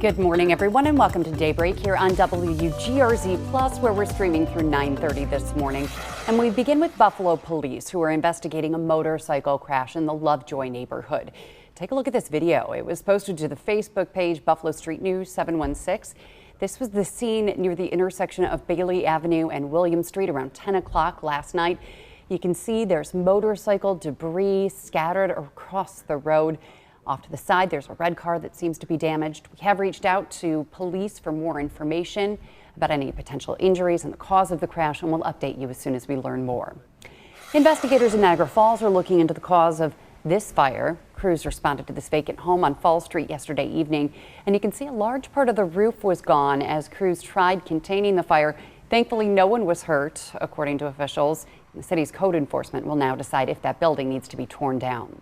Good morning, everyone, and welcome to Daybreak here on WGRZ Plus, where we're streaming through 9:30 this morning. And we begin with Buffalo police, who are investigating a motorcycle crash in the Lovejoy neighborhood. Take a look at this video. It was posted to the Facebook page Buffalo Street News 716. This was the scene near the intersection of Bailey Avenue and William Street around 10 o'clock last night. You can see there's motorcycle debris scattered across the road. Off to the side, there's a red car that seems to be damaged. We have reached out to police for more information about any potential injuries and the cause of the crash, and we'll update you as soon as we learn more. Investigators in Niagara Falls are looking into the cause of this fire. Crews responded to this vacant home on Fall Street yesterday evening, and you can see a large part of the roof was gone as crews tried containing the fire. Thankfully, no one was hurt, according to officials. The city's code enforcement will now decide if that building needs to be torn down.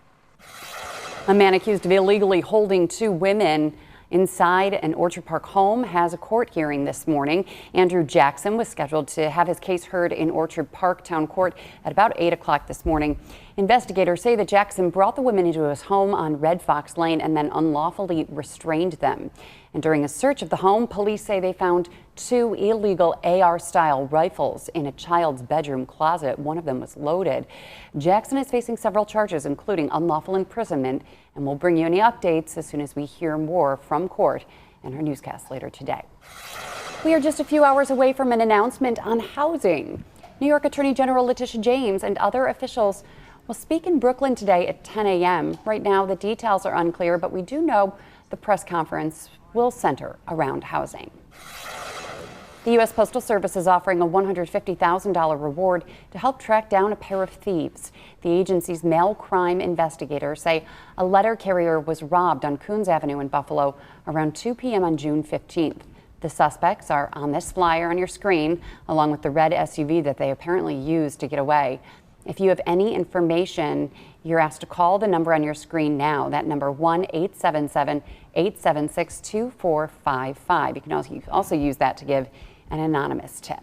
A man accused of illegally holding two women inside an Orchard Park home has a court hearing this morning. Andrew Jackson was scheduled to have his case heard in Orchard Park Town Court at about 8 o'clock this morning. Investigators say that Jackson brought the women into his home on Red Fox Lane and then unlawfully restrained them. And during a search of the home, police say they found two illegal AR-style rifles in a child's bedroom closet. One of them was loaded. Jackson is facing several charges, including unlawful imprisonment, and we'll bring you any updates as soon as we hear more from court in our newscast later today. We are just a few hours away from an announcement on housing. New York Attorney General Letitia James and other officials will speak in Brooklyn today at 10 a.m. Right now, the details are unclear, but we do know the press conference will center around housing. The U.S. Postal Service is offering a $150,000 reward to help track down a pair of thieves. The agency's mail crime investigators say a letter carrier was robbed on Coons Avenue in Buffalo around 2 p.m. on June 15th. The suspects are on this flyer on your screen, along with the red SUV that they apparently used to get away. If you have any information, you're asked to call the number on your screen now. That number, 1-877-876-2455. You can also use that to give an anonymous tip.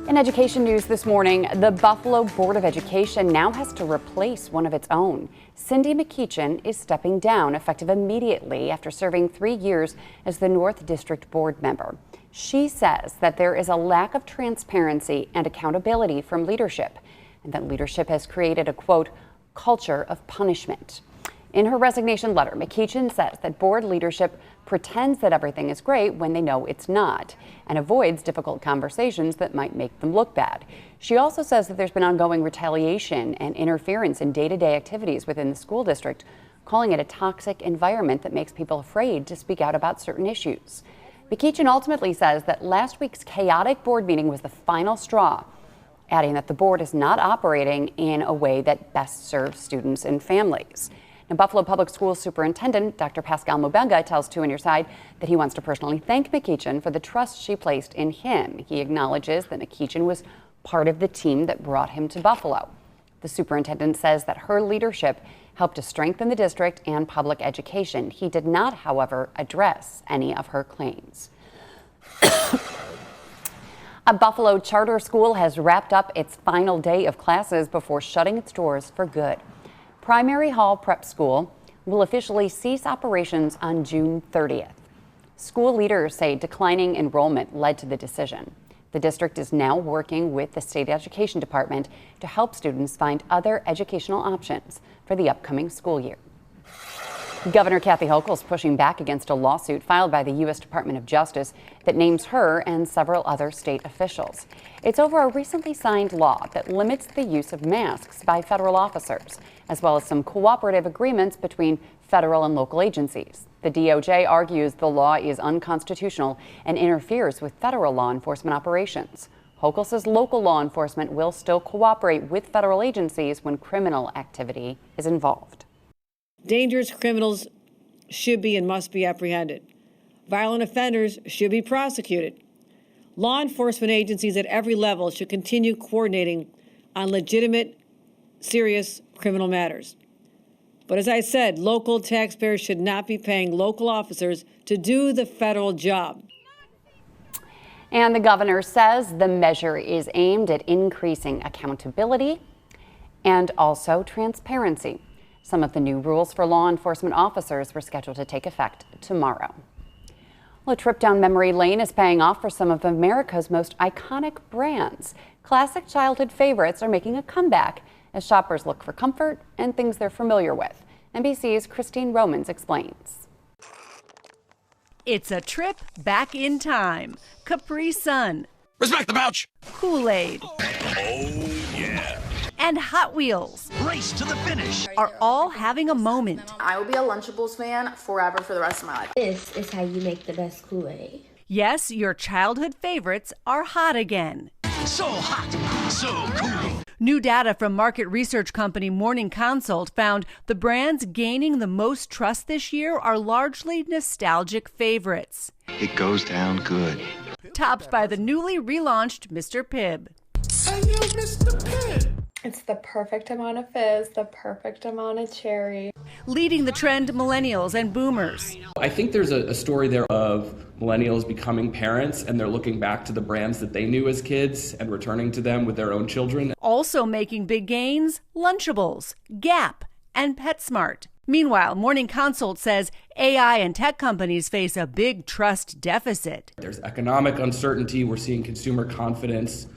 In education news this morning, the Buffalo Board of Education now has to replace one of its own. Cindy McKeachin is stepping down effective immediately after serving 3 years as the North District board member. She says that there is a lack of transparency and accountability from leadership, and that leadership has created a, quote, culture of punishment. In her resignation letter, McKeachin says that board leadership pretends that everything is great when they know it's not, and avoids difficult conversations that might make them look bad. She also says that there's been ongoing retaliation and interference in day-to-day activities within the school district, calling it a toxic environment that makes people afraid to speak out about certain issues. McKeachin ultimately says that last week's chaotic board meeting was the final straw, adding that the board is not operating in a way that best serves students and families. Now, Buffalo Public Schools Superintendent Dr. Pascal Mubenga tells Two on Your Side that he wants to personally thank McKeachin for the trust she placed in him. He acknowledges that McKeachin was part of the team that brought him to Buffalo. The superintendent says that her leadership helped to strengthen the district and public education. He did not, however, address any of her claims. A Buffalo charter school has wrapped up its final day of classes before shutting its doors for good. Primary Hall Prep School will officially cease operations on June 30th. School leaders say declining enrollment led to the decision. The district is now working with the state education department to help students find other educational options for the upcoming school year. Governor Kathy Hochul is pushing back against a lawsuit filed by the U.S. Department of Justice that names her and several other state officials. It's over a recently signed law that limits the use of masks by federal officers, as well as some cooperative agreements between federal and local agencies. The DOJ argues the law is unconstitutional and interferes with federal law enforcement operations. Hochul says local law enforcement will still cooperate with federal agencies when criminal activity is involved. Dangerous criminals should be and must be apprehended. Violent offenders should be prosecuted. Law enforcement agencies at every level should continue coordinating on legitimate, serious criminal matters. But as I said, local taxpayers should not be paying local officers to do the federal job. And the governor says the measure is aimed at increasing accountability and also transparency. Some of the new rules for law enforcement officers were scheduled to take effect tomorrow. Well, a trip down memory lane is paying off for some of America's most iconic brands. Classic childhood favorites are making a comeback as shoppers look for comfort and things they're familiar with. NBC's Christine Romans explains. It's a trip back in time. Capri Sun. Respect the pouch. Kool-Aid. Oh, yeah. And Hot Wheels Race to the finish. are all having a moment. I will be a Lunchables fan forever for the rest of my life. This is how you make the best Kool-Aid. Yes, your childhood favorites are hot again. So hot, so cool. New data from market research company Morning Consult found the brands gaining the most trust this year are largely nostalgic favorites. It goes down good. Topped by the newly relaunched Mr. Pibb. Hey, yo, Mr. Pibb. It's the perfect amount of fizz, the perfect amount of cherry. Leading the trend, millennials and boomers. I think there's a story there of millennials becoming parents and they're looking back to the brands that they knew as kids and returning to them with their own children. Also making big gains, Lunchables, Gap, and PetSmart. Meanwhile, Morning Consult says AI and tech companies face a big trust deficit. There's economic uncertainty. We're seeing consumer confidence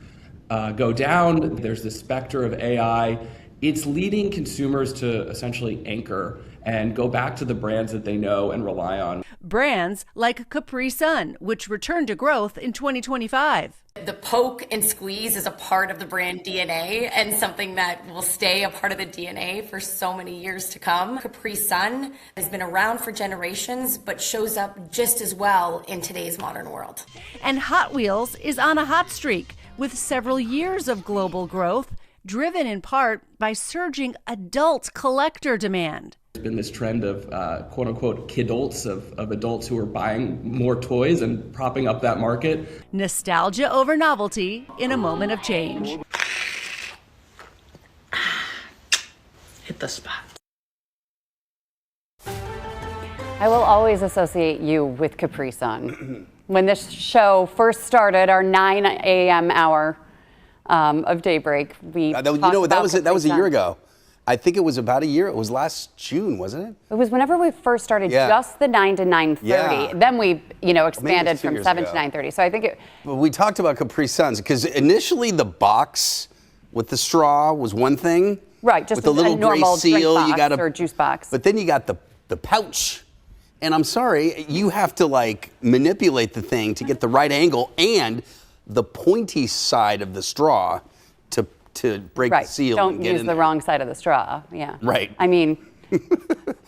go down. There's the specter of AI. It's leading consumers to essentially anchor and go back to the brands that they know and rely on. Brands like Capri Sun, which returned to growth in 2025. The poke and squeeze is a part of the brand DNA and something that will stay a part of the DNA for so many years to come. Capri Sun has been around for generations, but shows up just as well in today's modern world. And Hot Wheels is on a hot streak with several years of global growth, driven in part by surging adult collector demand. There's been this trend of quote unquote kidults, of adults who are buying more toys and propping up that market. Nostalgia over novelty in a moment of change. Hit the spot. I will always associate you with Capri Sun. When this show first started, our 9 a.m. hour of Daybreak, we that was a year ago. I think it was about a year. It was last June, wasn't it? It was whenever we first started, just the 9 to 9:30. Yeah. Then we, expanded from 7 to 9:30. So I think But we talked about Capri Suns because initially the box with the straw was one thing. Right, just with the little a normal gray seal, drink box or juice box. But then you got the pouch. And I'm sorry, you have to manipulate the thing to get the right angle and the pointy side of the straw to break the seal. Don't and get use in the there. wrong side of the straw. Yeah. Right. I mean,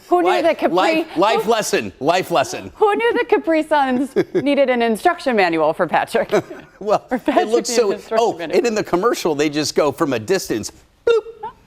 who knew that Capri... Life lesson. Who knew that Capri Suns needed an instruction manual for Patrick? Well, it looks so... and in the commercial, they just go from a distance, boop,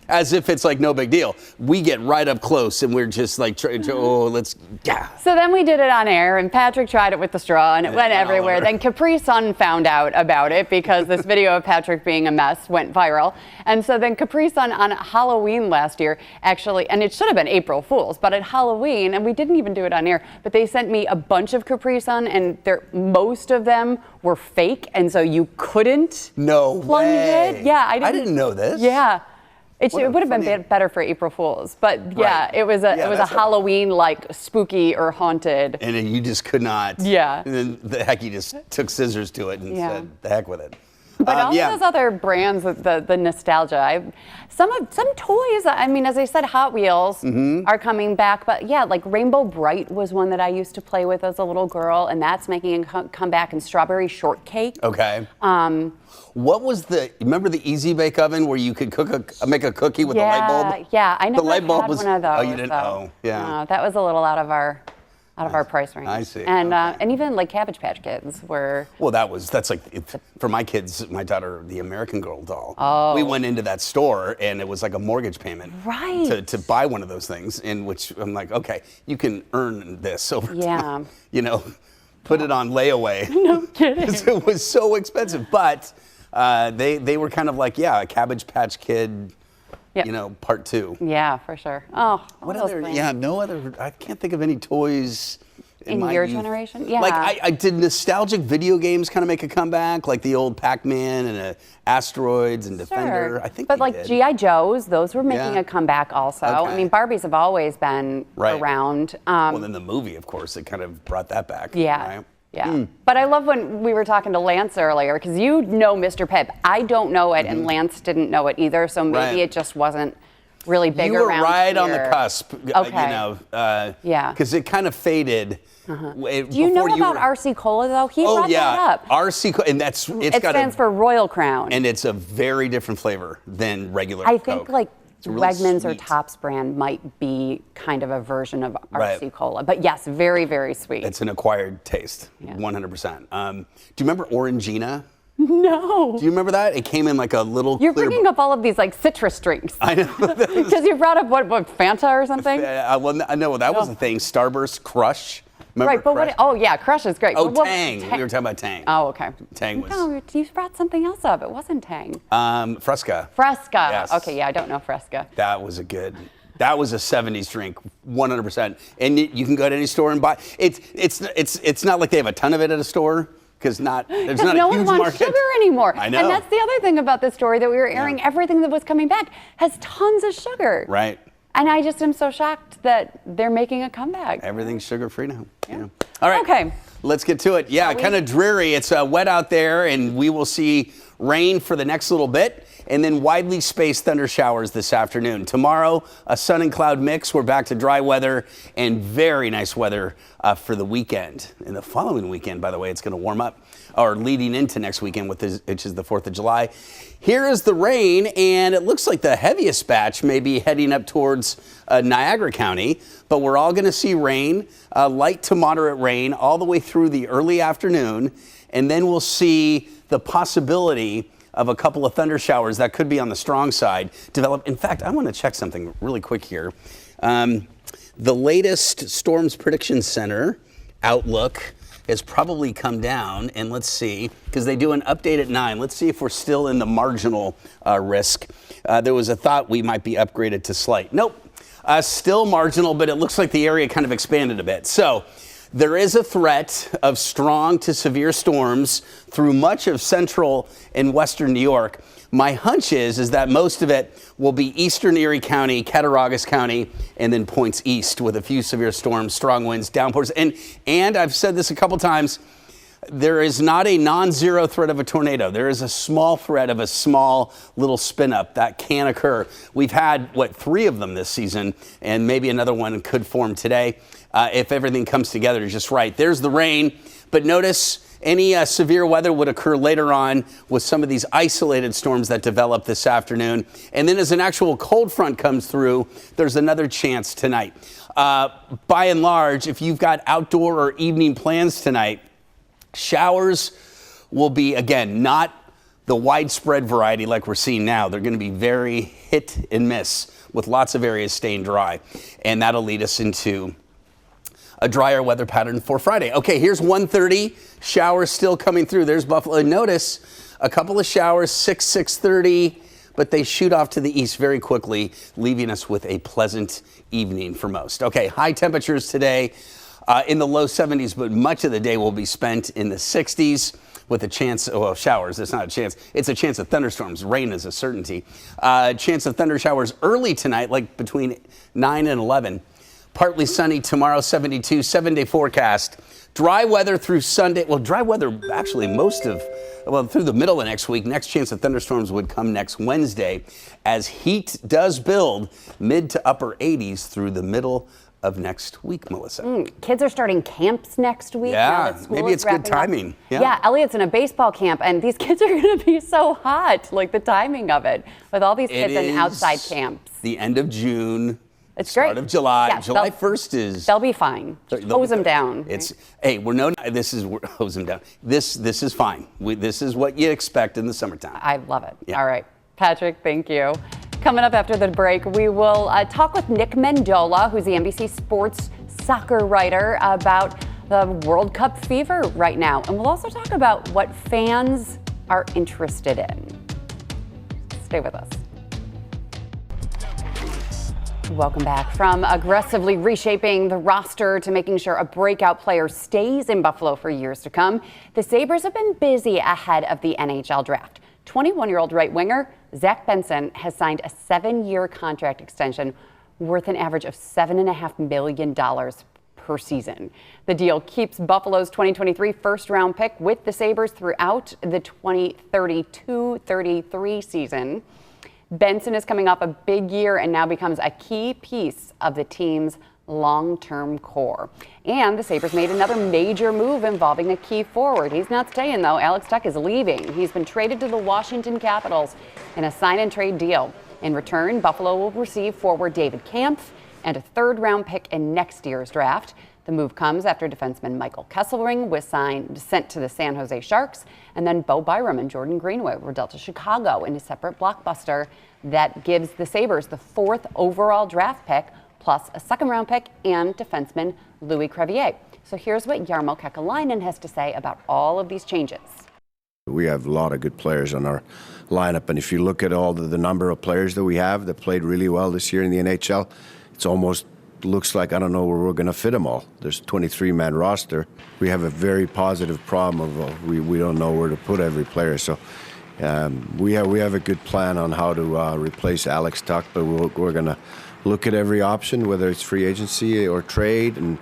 as if it's no big deal. We get right up close and we're just let's... Yeah. So then we did it on air and Patrick tried it with the straw and it went everywhere. Then Capri Sun found out about it because this video of Patrick being a mess went viral. And so then Capri Sun on Halloween last year actually, and it should have been April Fool's, but at Halloween, and we didn't even do it on air, but they sent me a bunch of Capri Sun and most of them were fake. And so you couldn't plunge it. Yeah, I didn't know this. Yeah. It would have been better for April Fool's, but it was a Halloween spooky or haunted. And then you just could not. Yeah. And then you just took scissors to it and said, the heck with it. But all of those other brands, the nostalgia, some toys. I mean, as I said, Hot Wheels are coming back. But Rainbow Bright was one that I used to play with as a little girl, and that's making a comeback. And Strawberry Shortcake. Okay. What was remember the Easy Bake Oven where you could make a cookie with a light bulb? Yeah, I never had one of those. Oh, you didn't? Oh, yeah. That was a little out of our price range. I see. And and even Cabbage Patch Kids were. Well, that's for my kids, my daughter, the American Girl doll. Oh. We went into that store and it was like a mortgage payment. Right. To buy one of those things, in which I'm like, okay, you can earn this over time. Put it on layaway. No kidding. It was so expensive, but they were kind of a Cabbage Patch Kid. Yep. Part 2. Yeah, for sure. Oh, what other? Yeah, no other. I can't think of any toys In my your youth. generation? Yeah. Like, I did nostalgic video games kind of make a comeback, like the old Pac-Man and Asteroids and Defender. I think but they like did. G.I. Joes, those were making Yeah. a comeback also. Okay. I mean, Barbies have always been Right. around. Well, then the movie, of course, it kind of brought that back. Yeah. Right? Yeah. But I love when we were talking to Lance earlier, because you know Mr. Pibb. I don't know it, and Lance didn't know it either, so maybe Right. it just wasn't really big You were around right on the here. cusp, Okay. you know. Yeah. Because it kind of faded. Do you know about RC Cola, though? He brought that up. RC Cola, and it's It got stands for Royal Crown. and it's a very different flavor than regular I Coke. think like It's really Wegmans or sweet. Tops brand might be kind of a version of RC Right. Cola. But yes, very, very sweet. It's an acquired taste, 100%. Do you remember Orangina? No. Do you remember that? It came in like a little You're clear bringing up all of these like citrus drinks. I know. Because you brought up what Fanta or something? Well, I know that was the thing. Starburst Crush. Remember Right, but Crush? oh yeah, Crush is great. Oh, But what- Tang. We were talking about Tang. Oh, okay. Tang was No, you brought something else up. It wasn't Tang. Fresca. Fresca. Yes. Okay, yeah, I don't know Fresca. That was that was a 70s drink, 100%. And you can go to any store and buy. It's not like they have a ton of it at a store. Because there's not no a one huge wants market. sugar anymore. I know. And that's the other thing about this story that we were airing. Yeah. Everything that was coming back has tons of sugar. Right. And I just am so shocked that they're making a comeback. Everything's sugar-free now. Yeah. All right. Okay. Let's get to it. Yeah, kind of dreary. It's wet out there, and we will see rain for the next little bit, and then widely spaced thunder showers this afternoon. Tomorrow, a sun and cloud mix. We're back to dry weather and very nice weather for the weekend. And the following weekend, by the way, it's going to warm up, or leading into next weekend, which is the 4th of July. Here is the rain, and it looks like the heaviest batch may be heading up towards Niagara County, but we're all going to see rain, light to moderate rain, all the way through the early afternoon, and then we'll see the possibility of a couple of thunder showers that could be on the strong side develop. In fact, I want to check something really quick here. The latest Storms Prediction Center outlook has probably come down, and let's see, because they do an update at 9. Let's see if we're still in the marginal risk. There was a thought we might be upgraded to slight. Nope, still marginal, but it looks like the area kind of expanded a bit. So there is a threat of strong to severe storms through much of central and western New York. My hunch is that most of it will be eastern Erie County, Cattaraugus County, and then points east with a few severe storms, strong winds, downpours. And I've said this a couple times, there is not a non-zero threat of a tornado. There is a small threat of a small little spin up that can occur. We've had, 3 of them this season, and maybe another one could form today if everything comes together just right. There's the rain, but notice any severe weather would occur later on with some of these isolated storms that develop this afternoon. And then as an actual cold front comes through, there's another chance tonight. By and large, if you've got outdoor or evening plans tonight, showers will be, again, not the widespread variety like we're seeing now. They're going to be very hit and miss with lots of areas staying dry. And that'll lead us into a drier weather pattern for Friday. Okay, here's 1:30. Showers still coming through. There's Buffalo. Notice a couple of showers, 6:30, but they shoot off to the east very quickly, leaving us with a pleasant evening for most. Okay, high temperatures today in the low 70s, but much of the day will be spent in the 60s with a chance of showers. It's not a chance. It's a chance of thunderstorms. Rain is a certainty. Chance of thunder showers early tonight, like between 9 and 11. Partly sunny tomorrow, 72, 7-day forecast. Dry weather through Sunday. Well, dry weather actually through the middle of next week. Next chance of thunderstorms would come next Wednesday as heat does build mid to upper 80s through the middle of next week, Melissa. Kids are starting camps next week. Yeah, now that school maybe is it's good wrapping up. timing. Yeah, Elliot's in a baseball camp, and these kids are going to be so hot, like the timing of it, with all these kids in outside camps. The end of June. It's Start great. of July. Yeah, July 1st is. They'll be fine. Hose them down. Hose them down. This is fine. This is what you expect in the summertime. I love it. Yeah. All right. Patrick, thank you. Coming up after the break, we will talk with Nick Mendola, who's the NBC Sports soccer writer, about the World Cup fever right now. And we'll also talk about what fans are interested in. Stay with us. Welcome back. From aggressively reshaping the roster to making sure a breakout player stays in Buffalo for years to come, the Sabres have been busy ahead of the NHL draft. 21-year-old right winger Zach Benson has signed a 7-year contract extension worth an average of $7.5 million per season. The deal keeps Buffalo's 2023 first-round pick with the Sabres throughout the 2032-33 season. Benson is coming off a big year and now becomes a key piece of the team's long-term core. And the Sabres made another major move involving a key forward. He's not staying, though. Alex Tuch is leaving. He's been traded to the Washington Capitals in a sign-and-trade deal. In return, Buffalo will receive forward David Kampf and a third-round pick in next year's draft. The move comes after defenseman Michael Kesselring was sent to the San Jose Sharks, and then Bo Byram and Jordan Greenway were dealt to Chicago in a separate blockbuster that gives the Sabres the 4th overall draft pick, plus a second-round pick and defenseman Louis Crevier. So here's what Jarmo Kekalainen has to say about all of these changes. We have a lot of good players on our lineup, and if you look at all the number of players that we have that played really well this year in the NHL, it's almost looks like I don't know where we're going to fit them all. There's a 23-man roster. We have a very positive problem of we don't know where to put every player. So we have a good plan on how to replace Alex Tuch, but we're going to look at every option, whether it's free agency or trade,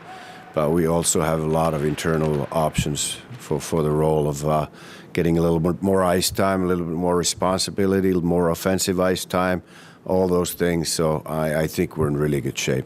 but we also have a lot of internal options for the role of getting a little bit more ice time, a little bit more responsibility, more offensive ice time, all those things. So I think we're in really good shape.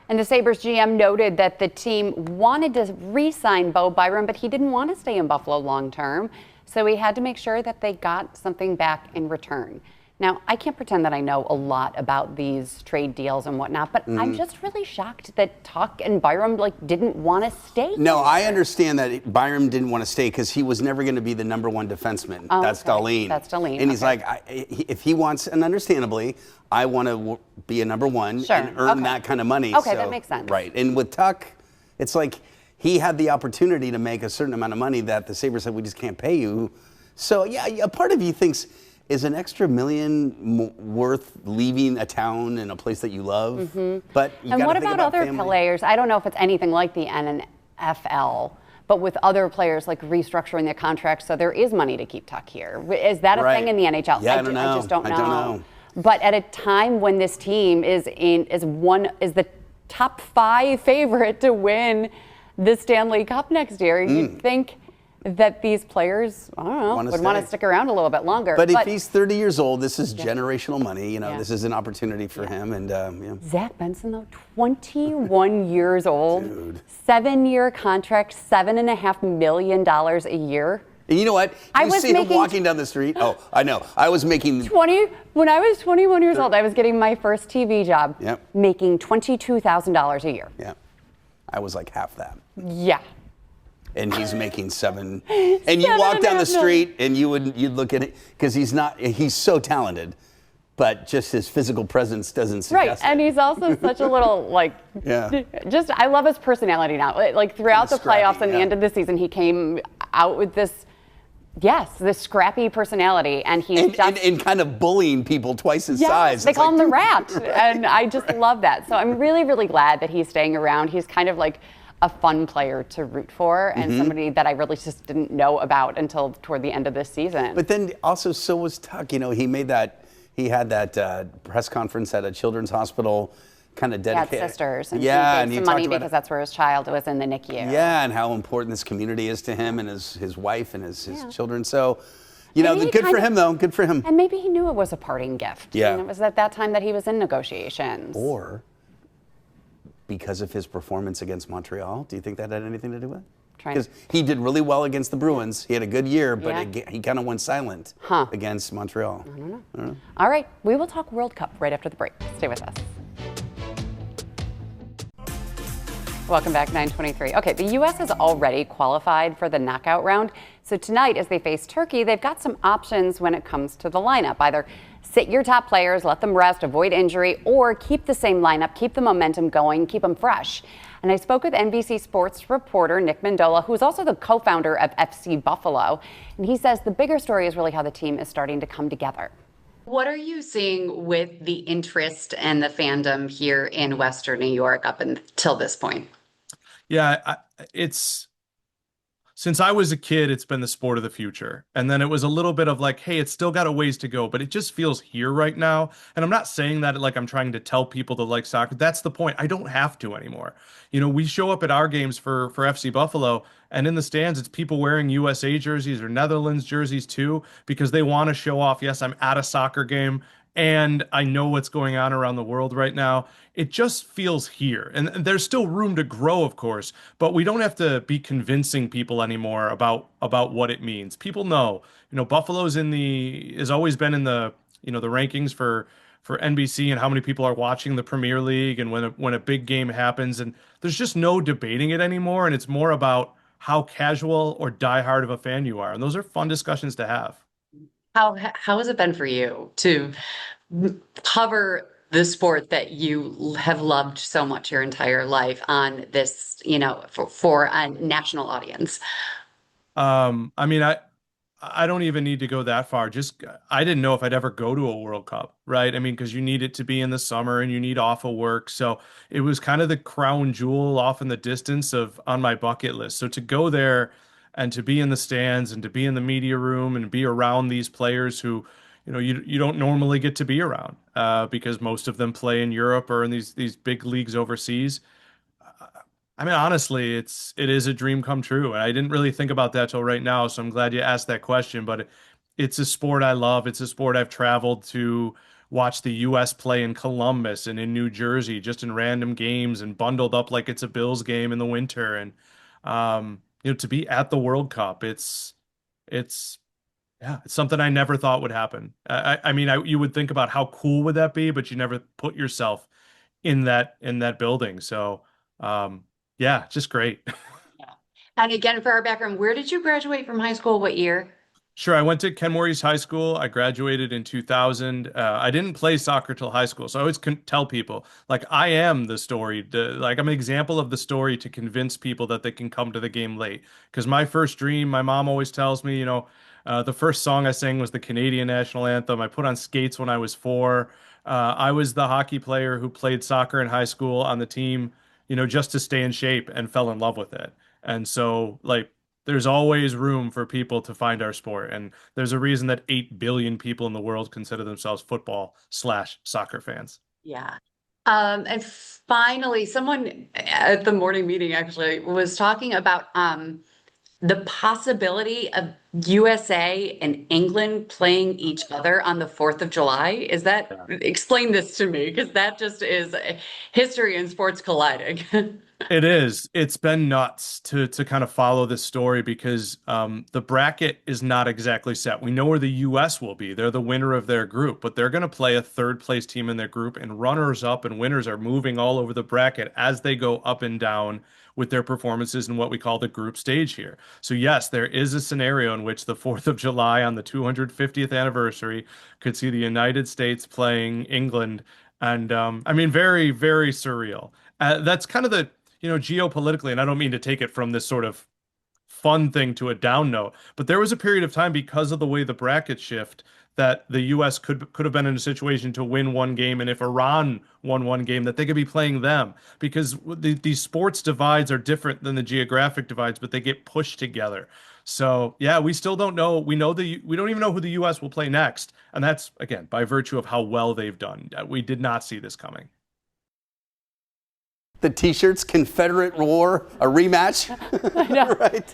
And the Sabres GM noted that the team wanted to re-sign Bo Byram, but he didn't want to stay in Buffalo long term. So he had to make sure that they got something back in return. Now, I can't pretend that I know a lot about these trade deals and whatnot, but I'm just really shocked that Tuch and Byram didn't want to stay. No, I understand that Byram didn't want to stay because he was never going to be the #1 defenseman. Oh, that's okay. Dahlin. That's Dahlin. And he's like, if he wants, and understandably, I want to be a #1 and earn that kind of money. Okay, so, that makes sense. Right. And with Tuch, it's like he had the opportunity to make a certain amount of money that the Sabres said, we just can't pay you. So, yeah, a part of you thinks, is an extra $1 million worth leaving a town and a place that you love? But you and what think about other family. players? I don't know if it's anything like the NFL, but with other players restructuring their contracts, so there is money to keep Tuch here. Is that a thing in the NHL? Yeah, I don't know. I just don't know. I don't know. But at a time when this team is the top 5 favorite to win the Stanley Cup next year, you'd think that these players, I don't know, would want to stick around a little bit longer. But if he's 30 years old, this is generational money. This is an opportunity for him. And Zach Benson, though, 21 years old, Dude. 7-year contract, $7.5 million a year. And you know what? I You was see him making- walking down the street. Oh, I know. I was making. When I was 21 years old, I was getting my first TV job, Yep. making $22,000 a year. Yeah. I was like half that. Yeah. And he's making 7. And you walk down the street and you'd look at it because he's so talented, but just his physical presence doesn't suggest Right, and he's also such a little I love his personality now. Throughout the playoffs and the end of the season, he came out with this scrappy personality, and he's and kind of bullying people twice his size. They call him the Rat, and I just love that. So I'm really, really glad that he's staying around. He's kind of like a fun player to root for, and somebody that I really just didn't know about until toward the end of this season. But then also, so was Tuch. He had that press conference at a children's hospital, kind of dedicated. He had sisters, and and he gave some money because that's where his child was in the NICU. Yeah, and how important this community is to him and his wife and his children. So, good for him, though. Good for him. And maybe he knew it was a parting gift. Yeah. And it was at that time that he was in negotiations. Or because of his performance against Montreal, do you think that had anything to do with it? Because he did really well against the Bruins. He had a good year, but he kind of went silent against Montreal. I don't know. All right, we will talk World Cup right after the break. Stay with us. Welcome back, 9:23. Okay, the U.S. has already qualified for the knockout round. So tonight, as they face Turkey, they've got some options when it comes to the lineup. Either sit your top players, let them rest, avoid injury, or keep the same lineup, keep the momentum going, keep them fresh. And I spoke with NBC Sports reporter Nick Mendola, who is also the co-founder of FC Buffalo. And he says the bigger story is really how the team is starting to come together. What are you seeing with the interest and the fandom here in Western New York up until this point? Yeah, it's since I was a kid, it's been the sport of the future. And then it was a little bit of like, hey, it's still got a ways to go, but it just feels here right now. And I'm not saying that like I'm trying to tell people to like soccer. That's the point. I don't have to anymore. You know, we show up at our games for FC Buffalo, and in the stands, it's people wearing USA jerseys or Netherlands jerseys too, because they want to show off, yes, I'm at a soccer game and I know what's going on around the world right now. It just feels here. And there's still room to grow, of course, but we don't have to be convincing people anymore about what it means. People know, you know, Buffalo's has always been in the, you know, the rankings for NBC and how many people are watching the Premier League and when a big game happens, and there's just no debating it anymore, and it's more about how casual or diehard of a fan you are. And those are fun discussions to have. How has it been for you to cover the sport that you have loved so much your entire life on this, you know, for a national audience? I mean, I don't even need to go that far. Just I didn't know if I'd ever go to a World Cup, right? I mean, because you need it to be in the summer and you need off of work. So it was kind of the crown jewel off in the distance on my bucket list. So to go there and to be in the stands and to be in the media room and be around these players who, you know, you don't normally get to be around because most of them play in Europe or in these big leagues overseas. I mean, honestly, it is a dream come true. And I didn't really think about that till right now. So I'm glad you asked that question. But it's a sport I love. It's a sport I've traveled to watch the U.S. play in Columbus and in New Jersey, just in random games and bundled up like it's a Bills game in the winter. And, you know, to be at the World Cup, it's something I never thought would happen. I mean, you would think about how cool would that be, but you never put yourself in that building. So, yeah, just great. Yeah. And again, for our background, where did you graduate from high school? What year? Sure. I went to Ken Voorhees High School. I graduated in 2000. I didn't play soccer till high school. So I always tell people, like, I am the story. Like, I'm an example of the story to convince people that they can come to the game late. Because my first dream, my mom always tells me, you know, the first song I sang was the Canadian national anthem. I put on skates when I was 4. I was the hockey player who played soccer in high school on the team, you know, just to stay in shape, and fell in love with it. And so, like, there's always room for people to find our sport. And there's a reason that 8 billion people in the world consider themselves football/soccer fans. Yeah. And finally, someone at the morning meeting actually was talking about the possibility of USA and England playing each other on the 4th of July. Explain this to me, because that just is history and sports colliding. It is. It's been nuts to kind of follow this story because the bracket is not exactly set. We know where the U.S. will be. They're the winner of their group, but they're going to play a third place team in their group, and runners up and winners are moving all over the bracket as they go up and down with their performances in what we call the group stage here. So yes, there is a scenario in which the 4th of July on the 250th anniversary could see the United States playing England. And I mean, very, very surreal. That's kind of the, you know, geopolitically, and I don't mean to take it from this sort of fun thing to a down note, but there was a period of time because of the way the brackets shift that the U.S. could have been in a situation to win one game, and if Iran won one game, that they could be playing them, because these sports divides are different than the geographic divides, but they get pushed together. So yeah, we still don't know. We don't even know who the U.S. will play next, and that's again by virtue of how well they've done. We did not see this coming. The T-shirts, Confederate War, a rematch. I know. Right?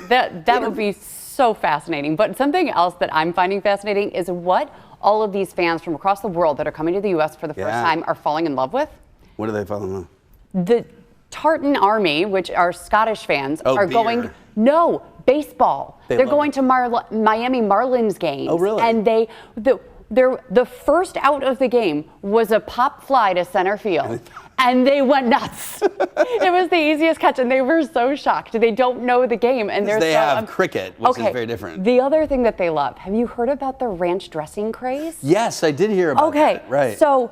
That would be so fascinating. But something else that I'm finding fascinating is what all of these fans from across the world that are coming to the U.S. for the first time are falling in love with. What are they falling in love with? The Tartan Army, which are Scottish fans, are beer. going. No, baseball. They're going to Miami Marlins games. Oh, really? And the first out of the game was a pop fly to center field. And they went nuts. It was the easiest catch, and they were so shocked. They don't know the game, and they have cricket, which is very different. The other thing that they love. Have you heard about the ranch dressing craze? Yes, I did hear about that. Right. So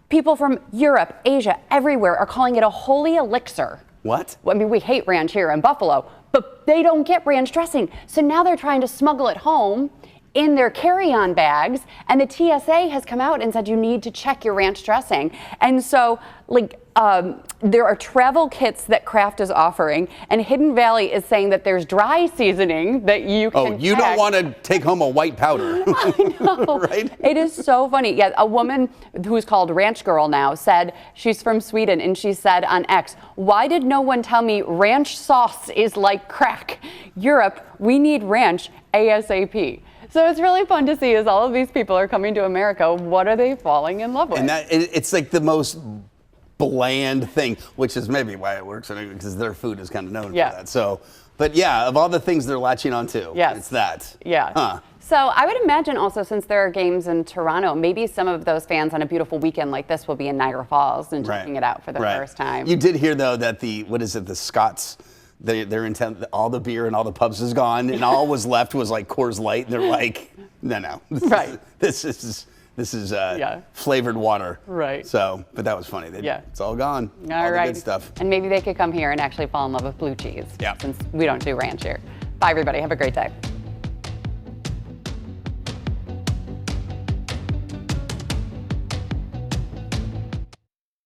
people from Europe, Asia, everywhere are calling it a holy elixir. What? I mean, we hate ranch here in Buffalo, but they don't get ranch dressing. So now they're trying to smuggle it home in their carry-on bags, and the TSA has come out and said you need to check your ranch dressing. And so, like, there are travel kits that Kraft is offering, and Hidden Valley is saying that there's dry seasoning that you can you don't want to take home a white powder. I know. Right? It is so funny. Yeah, a woman who's called Ranch Girl now said, she's from Sweden, and she said on X, why did no one tell me ranch sauce is like crack? Europe, we need ranch ASAP. So it's really fun to see as all of these people are coming to America, what are they falling in love with? And it's like the most bland thing, which is maybe why it works, because their food is kind of known for that. So, but yeah, of all the things they're latching on to, it's that. Yeah. Huh. So I would imagine also, since there are games in Toronto, maybe some of those fans on a beautiful weekend like this will be in Niagara Falls and checking it out for the first time. You did hear, though, that the Scots, they're intent, all the beer and all the pubs is gone, and all was left was like Coors Light, and they're like, no. This is flavored water. Right. So, but that was funny. It's all gone. All the right. good stuff. And maybe they could come here and actually fall in love with blue cheese. Yeah. Since we don't do ranch here. Bye, everybody. Have a great day.